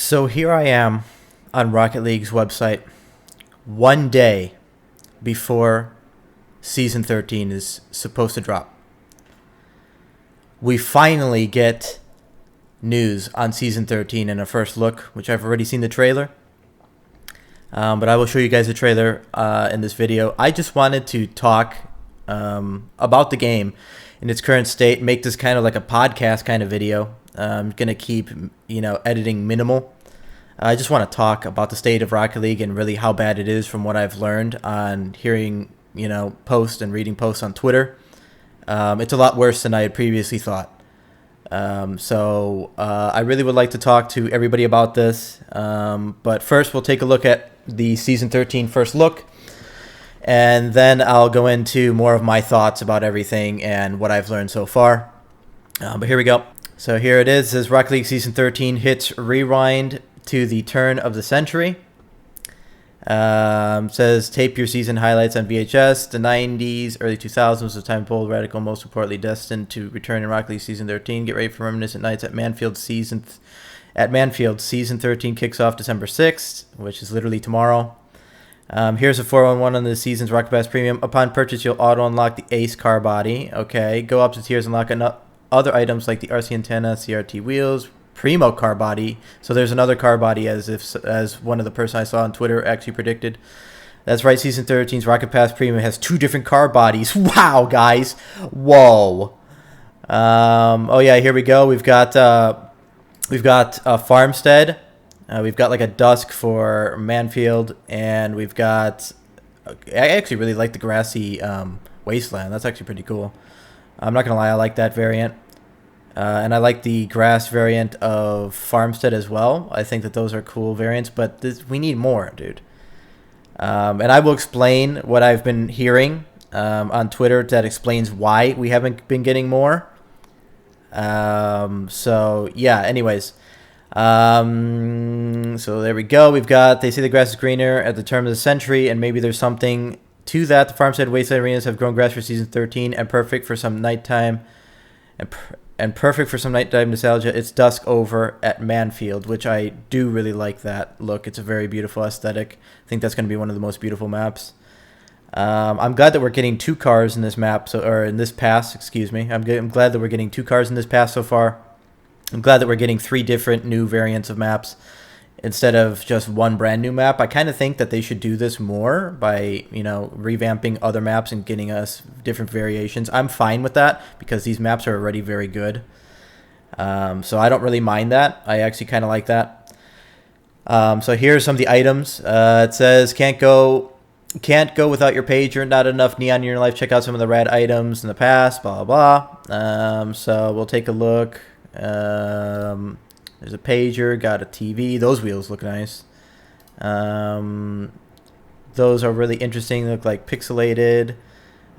So here I am on Rocket League's website one day before Season 13 is supposed to drop. We finally get news on Season 13 in a first look, which I've already seen the trailer. But I will show you guys the trailer in this video. I just wanted to talk about the game in its current state, make this kind of like a podcast kind of video. I'm going to keep, editing minimal. I just want to talk about the state of Rocket League and really how bad it is from what I've learned on hearing, posts and reading posts on Twitter. It's a lot worse than I had previously thought. So I really would like to talk to everybody about this. But first, we'll take a look at the Season 13 first look. And then I'll go into more of my thoughts about everything and what I've learned so far. But here we go. So here it is. It says Rocket League Season 13 hits rewind to the turn of the century. Says tape your season highlights on VHS. The 90s, early 2000s was a time bold, radical, most importantly destined to return in Rocket League Season 13. Get ready for reminiscent nights at Manfield. Season 13 kicks off December 6th, which is literally tomorrow. Here's a 411 on the season's Rocket Pass Premium. Upon purchase, you'll auto-unlock the Ace car body. Okay, go up to tiers and unlock other items like the RC antenna, CRT wheels, Primo car body. So there's another car body, as one of the person I saw on Twitter actually predicted. That's right, Season 13's Rocket Pass Premium has 2 different car bodies. Wow, guys. Whoa. Oh yeah, here we go. We've got Farmstead. We've got like a Dusk for Manfield, and we've got. I actually really like the grassy wasteland. That's actually pretty cool. I'm not gonna lie, I like that variant, and I like the grass variant of Farmstead as well. I think that those are cool variants, but we need more, dude. And I will explain what I've been hearing on Twitter that explains why we haven't been getting more. So yeah. Anyways. So there we go. They say the grass is greener at the turn of the century, and maybe there's something to that. The Farmstead Wasteland arenas have grown grass for Season 13 and perfect for some nighttime nostalgia. It's dusk over at Manfield, which I do really like that look. It's a very beautiful aesthetic. I think that's going to be one of the most beautiful maps. I'm glad that we're getting 2 cars in this map, or in this pass, excuse me. I'm glad that we're getting 2 cars in this pass so far. I'm glad that we're getting 3 different new variants of maps instead of just one brand new map. I kind of think that they should do this more by, revamping other maps and getting us different variations. I'm fine with that because these maps are already very good. So I don't really mind that. I actually kind of like that. So here's some of the items. It says can't go without your pager. Not enough neon in your life. Check out some of the rad items in the past. Blah blah blah. So we'll take a look. There's a pager, got a TV. Those wheels look nice. Those are really interesting. They look like pixelated.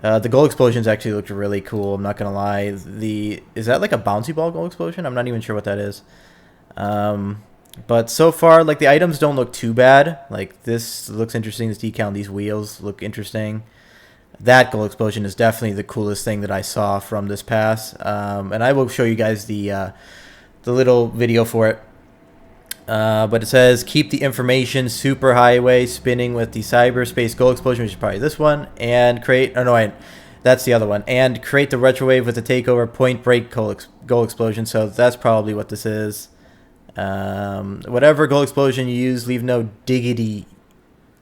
The goal explosions actually looked really cool. I'm not gonna lie. Is that like a bouncy ball goal explosion? I'm not even sure what that is. But so far, like, the items don't look too bad. Like, this looks interesting. This decal and these wheels look interesting. That goal explosion is definitely the coolest thing that I saw from this pass. And I will show you guys the little video for it. But it says, keep the information superhighway spinning with the cyberspace goal explosion, which is probably this one. And that's the other one. And create the retrowave with the takeover point break goal explosion. So that's probably what this is. Whatever goal explosion you use, leave no diggity,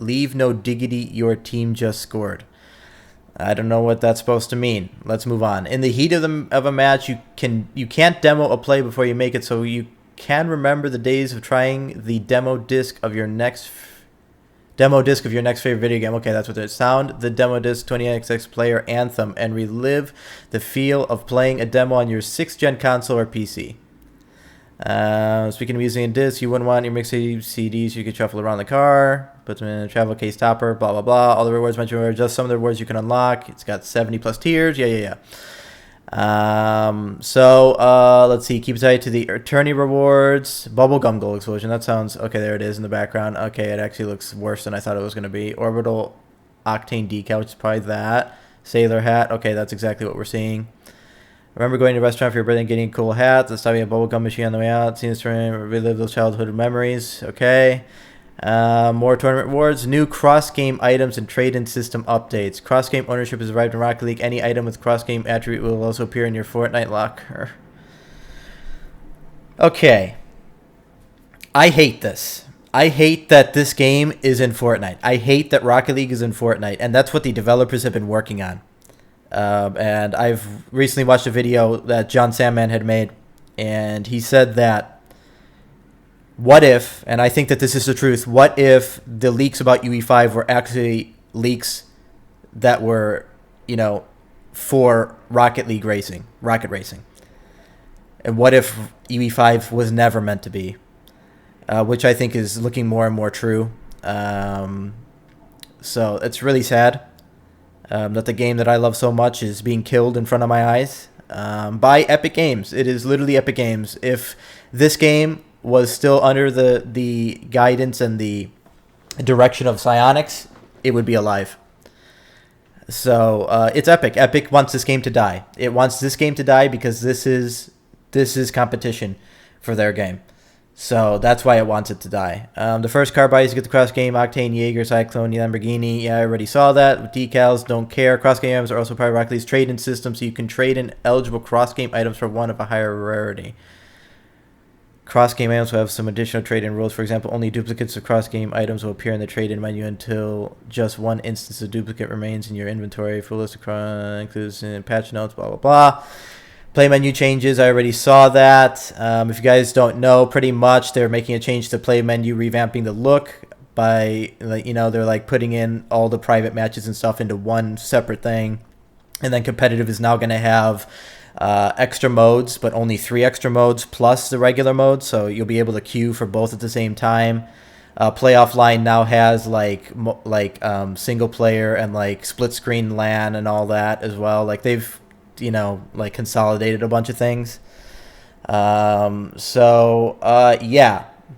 your team just scored. I don't know what that's supposed to mean. Let's move on. In the heat of a match, you can't demo a play before you make it, so you can remember the days of trying the demo disc of your next favorite video game. Okay, that's what it is. Sound the demo disc 20XX player Anthem and relive the feel of playing a demo on your 6th gen console or PC. Speaking of using a disc, you wouldn't want your mixtape CDs you could shuffle around the car, put them in a travel case topper, blah blah blah. All the rewards mentioned are just some of the rewards you can unlock. It's got 70 plus tiers. Yeah. Let's see. Keep tight to the attorney rewards. Bubblegum goal explosion. That sounds okay. There it is in the background. Okay, it actually looks worse than I thought it was going to be. Orbital octane decal, which is probably that. Sailor hat. Okay, that's exactly what we're seeing. Remember going to a restaurant for your birthday and getting a cool hat, the stopping a bubblegum machine on the way out, seeing this tournament, relive those childhood memories. Okay. More tournament rewards, new cross-game items and trade-in system updates. Cross-game ownership has arrived in Rocket League. Any item with cross-game attribute will also appear in your Fortnite locker. Okay. I hate this. I hate that this game is in Fortnite. I hate that Rocket League is in Fortnite, and that's what the developers have been working on. And I've recently watched a video that John Sandman had made, and he said that what if, and I think that this is the truth, what if the leaks about UE5 were actually leaks that were, for Rocket racing? And what if UE5 was never meant to be? Which I think is looking more and more true. So it's really sad that the game that I love so much is being killed in front of my eyes by Epic Games. It is literally Epic Games. If this game was still under the guidance and the direction of Psyonix, it would be alive. So it's Epic. Epic wants this game to die. It wants this game to die because this is competition for their game. So that's why it wants it to die. The first car buys get the cross game Octane, Jaeger, Cyclone, Lamborghini. Yeah, I already saw that. With decals, don't care. Cross game items are also part of Rocket League's trade-in system, so you can trade in eligible cross game items for one of a higher rarity. Cross game items will have some additional trade-in rules. For example, only duplicates of cross game items will appear in the trade-in menu until just one instance of duplicate remains in your inventory. Full list of includes patch notes, blah blah blah. Play menu changes, I already saw that. If you guys don't know, pretty much they're making a change to play menu, revamping the look by, they're like putting in all the private matches and stuff into one separate thing. And then competitive is now going to have extra modes, but only 3 extra modes plus the regular mode. So you'll be able to queue for both at the same time. Play Offline now has like single player and like split screen LAN and all that as well. Like they've consolidated a bunch of things. Yeah.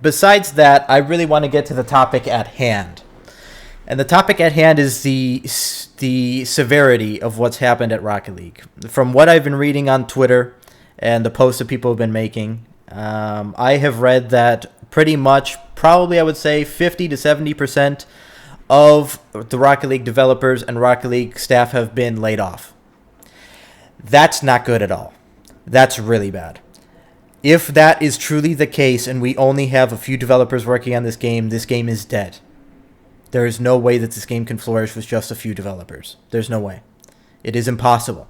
Besides that, I really want to get to the topic at hand. And the topic at hand is the severity of what's happened at Rocket League. From what I've been reading on Twitter and the posts that people have been making, I have read that pretty much, probably I would say 50 to 70% of the Rocket League developers and Rocket League staff have been laid off. That's not good at all. That's really bad. If that is truly the case and we only have a few developers working on this game is dead. There is no way that this game can flourish with just a few developers. There's no way. It is impossible.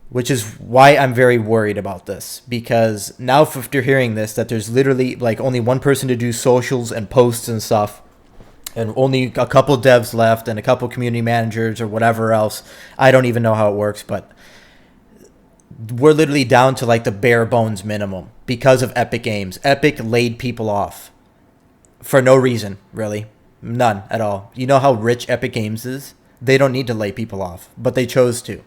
Which is why I'm very worried about this. Because now after hearing this, that there's literally like only one person to do socials and posts and stuff, and only a couple devs left and a couple community managers or whatever else. I don't even know how it works, but we're literally down to like the bare bones minimum because of Epic Games. Epic laid people off for no reason, really. None at all. You know how rich Epic Games is? They don't need to lay people off, but they chose to.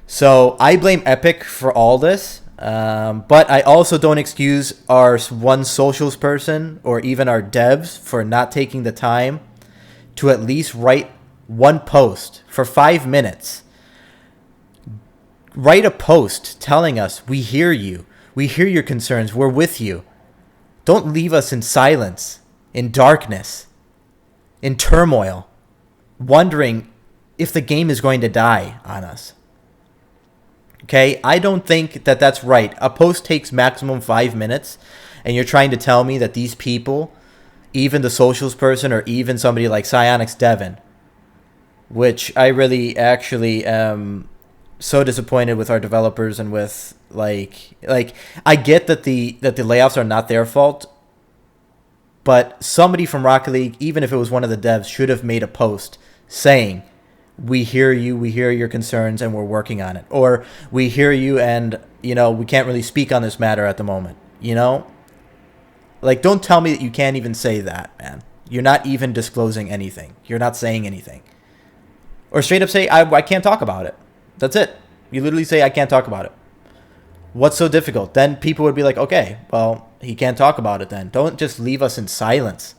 So I blame Epic for all this. But I also don't excuse our one socials person or even our devs for not taking the time to at least write one post for 5 minutes. Write a post telling us, we hear you. We hear your concerns. We're with you. Don't leave us in silence, in darkness, in turmoil, wondering if the game is going to die on us. Okay, I don't think that that's right. A post takes maximum 5 minutes, and you're trying to tell me that these people, even the socials person or even somebody like Psyonix Devin, which I really actually am so disappointed with our developers and with like I get that the layoffs are not their fault, but somebody from Rocket League, even if it was one of the devs, should have made a post saying, we hear you, we hear your concerns, and we're working on it. Or we hear you and, we can't really speak on this matter at the moment, Like, don't tell me that you can't even say that, man. You're not even disclosing anything. You're not saying anything. Or straight up say, I can't talk about it. That's it. You literally say, I can't talk about it. What's so difficult? Then people would be like, okay, well, he can't talk about it then. Don't just leave us in silence,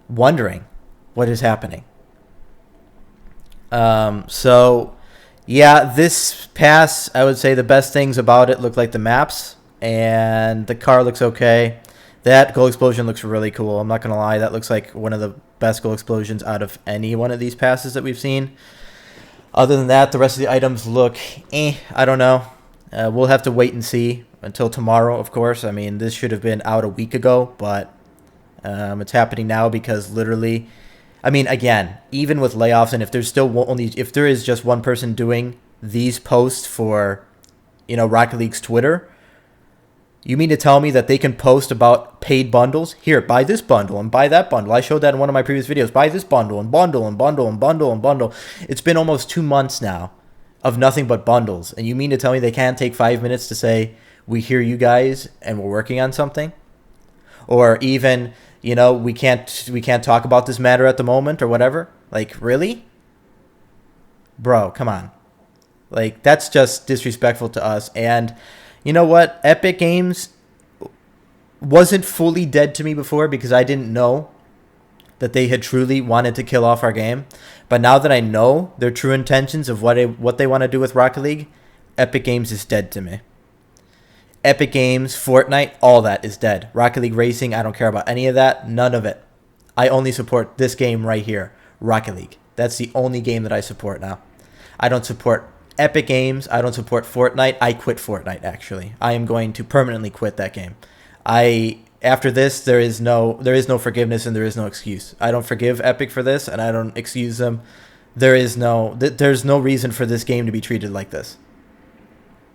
wondering what is happening. So Yeah, this pass, I would say the best things about it look like the maps, and the car looks okay. That goal explosion looks really cool. I'm not going to lie. That looks like one of the best goal explosions out of any one of these passes that we've seen. Other than that, the rest of the items look I don't know. We'll have to wait and see until tomorrow, of course. I mean, this should have been out a week ago, but it's happening now because literally, I mean, again, even with layoffs, and if there's still only, if there is just one person doing these posts for, Rocket League's Twitter, you mean to tell me that they can post about paid bundles? Here, buy this bundle and buy that bundle. I showed that in one of my previous videos. Buy this bundle and bundle and bundle and bundle and bundle. It's been almost 2 months now of nothing but bundles. And you mean to tell me they can't take 5 minutes to say, we hear you guys and we're working on something? Or even, we can't talk about this matter at the moment or whatever? Like, really? Bro, come on. Like, that's just disrespectful to us. And you know what? Epic Games wasn't fully dead to me before because I didn't know that they had truly wanted to kill off our game. But now that I know their true intentions of what they want to do with Rocket League, Epic Games is dead to me. Epic Games, Fortnite, all that is dead. Rocket League Racing, I don't care about any of that. None of it. I only support this game right here, Rocket League. That's the only game that I support now. I don't support Epic Games. I don't support Fortnite. I quit Fortnite, actually. I am going to permanently quit that game. After this, there is no forgiveness and there is no excuse. I don't forgive Epic for this, and I don't excuse them. There's no reason for this game to be treated like this.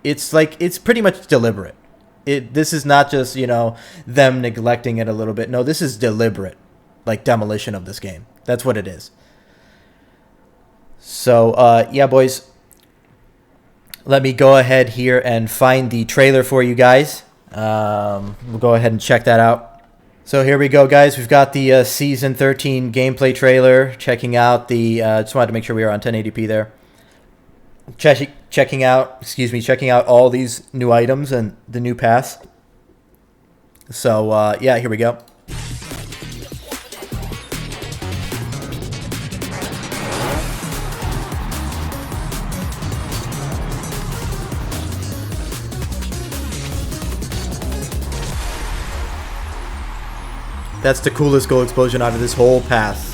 It's pretty much deliberate. This is not just, them neglecting it a little bit. No, this is deliberate, like demolition of this game. That's what it is. So, yeah, boys. Let me go ahead here and find the trailer for you guys. We'll go ahead and check that out. So here we go, guys. We've got the Season 13 gameplay trailer. Checking out the... just wanted to make sure we were on 1080p there. Checking out all these new items and the new pass. So, yeah, here we go. That's the coolest goal explosion out of this whole pass.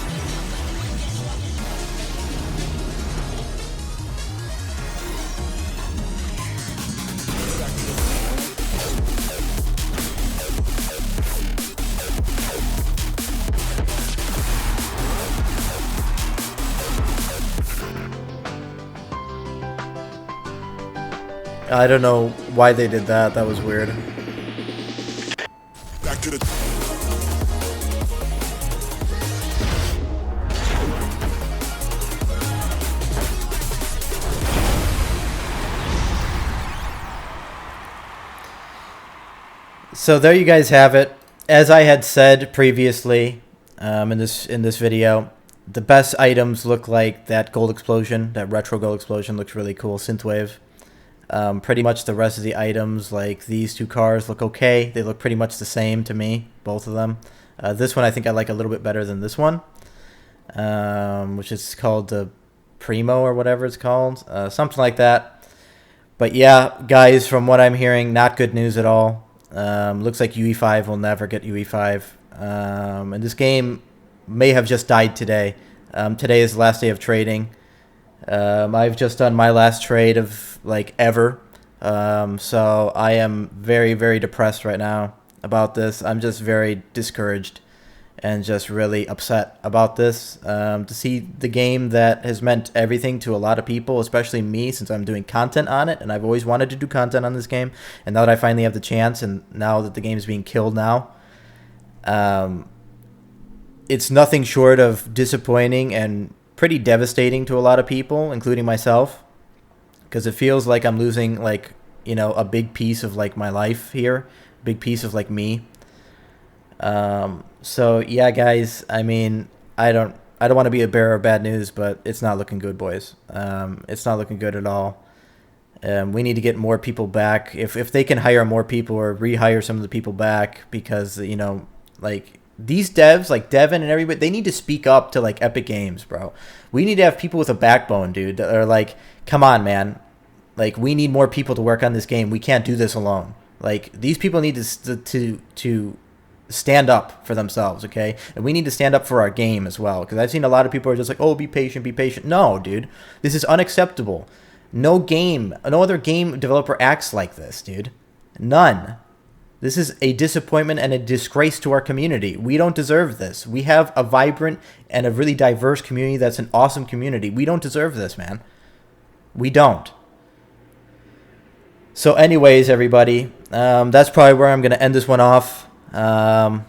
I don't know why they did that. That was weird. Back to the... So there you guys have it. As I had said previously in this video, the best items look like that gold explosion, that retro gold explosion looks really cool, synthwave. Pretty much the rest of the items, like these two cars, look okay. They look pretty much the same to me, both of them. This one I think I like a little bit better than this one, which is called the Primo or whatever it's called, something like that. But yeah, guys, from what I'm hearing, not good news at all. Looks like UE5 will never get UE5. And this game may have just died today. Today is the last day of trading. I've just done my last trade of like ever. So I am very, very depressed right now about this. I'm just very discouraged and just really upset about this. To see the game that has meant everything to a lot of people, especially me, since I'm doing content on it, and I've always wanted to do content on this game, and now that I finally have the chance, and now that the game is being killed now, it's nothing short of disappointing and pretty devastating to a lot of people, including myself, because it feels like I'm losing, like, a big piece of like my life here, a big piece of like me. So yeah, guys, I mean, I don't want to be a bearer of bad news, but it's not looking good, boys. It's not looking good at all. We need to get more people back. If they can hire more people or rehire some of the people back, because like these devs, like Devin and everybody, they need to speak up to like Epic Games, bro. We need to have people with a backbone, dude, that are like, come on, man. Like, we need more people to work on this game. We can't do this alone. Like, these people need to stand up for themselves, okay? And we need to stand up for our game as well. Because I've seen a lot of people are just like, oh, be patient, be patient. No, dude. This is unacceptable. No other game developer acts like this, dude. None. This is a disappointment and a disgrace to our community. We don't deserve this. We have a vibrant and a really diverse community that's an awesome community. We don't deserve this, man. We don't. So anyways, everybody, that's probably where I'm going to end this one off. Yeah,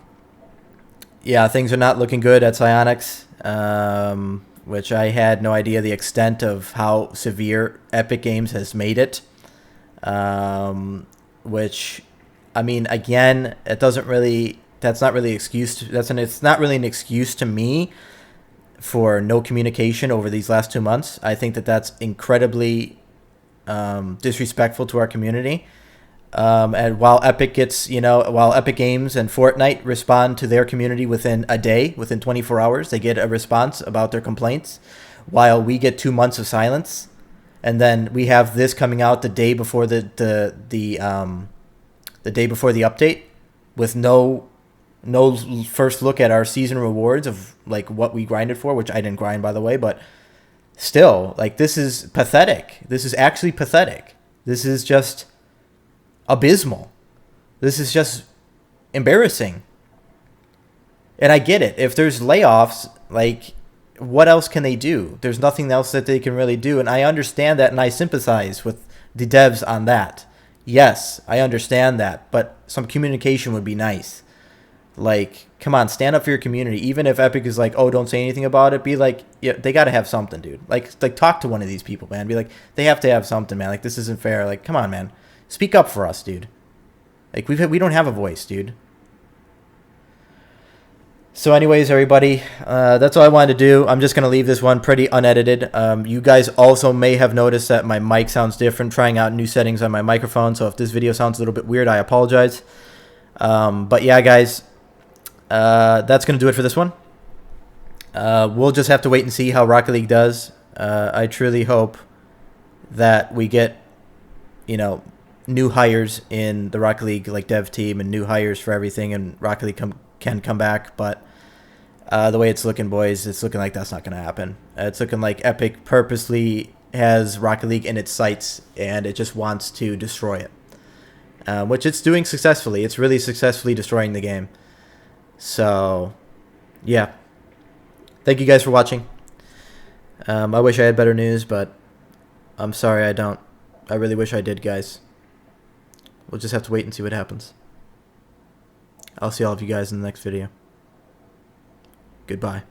things are not looking good at Psyonix, which I had no idea the extent of how severe Epic Games has made it. Which, I mean, again, that's not really excuse. It's not really an excuse to me for no communication over these last 2 months. I think that's incredibly disrespectful to our community. And while Epic Games and Fortnite respond to their community within a day, within 24 hours, they get a response about their complaints, while we get 2 months of silence, and then we have this coming out the day before the day before the update, with no first look at our season rewards of like what we grinded for, which I didn't grind, by the way, but still, like, this is pathetic. This is actually pathetic. This is just abysmal. This is just embarrassing. And I get it. If there's layoffs, like, what else can they do? There's nothing else that they can really do. And I understand that, and I sympathize with the devs on that. Yes, I understand that. But some communication would be nice. Like, come on, stand up for your community. Even if Epic is like, oh, don't say anything about it, be like, yeah, they got to have something, dude. Like, talk to one of these people, man. Be like, they have to have something, man. Like, this isn't fair. Like, come on, man. Speak up for us, dude. Like, we don't have a voice, dude. So anyways, everybody, that's all I wanted to do. I'm just going to leave this one pretty unedited. You guys also may have noticed that my mic sounds different, trying out new settings on my microphone. So if this video sounds a little bit weird, I apologize. But yeah, guys, that's going to do it for this one. We'll just have to wait and see how Rocket League does. I truly hope that we get, new hires in the Rocket League like dev team, and new hires for everything, and Rocket League can come back. But the way it's looking, boys, it's looking like that's not going to happen. It's looking like Epic purposely has Rocket League in its sights, and it just wants to destroy it, which it's doing successfully. It's really successfully destroying the game. So, yeah. Thank you guys for watching. I wish I had better news, but I'm sorry I don't. I really wish I did, guys. We'll just have to wait and see what happens. I'll see all of you guys in the next video. Goodbye.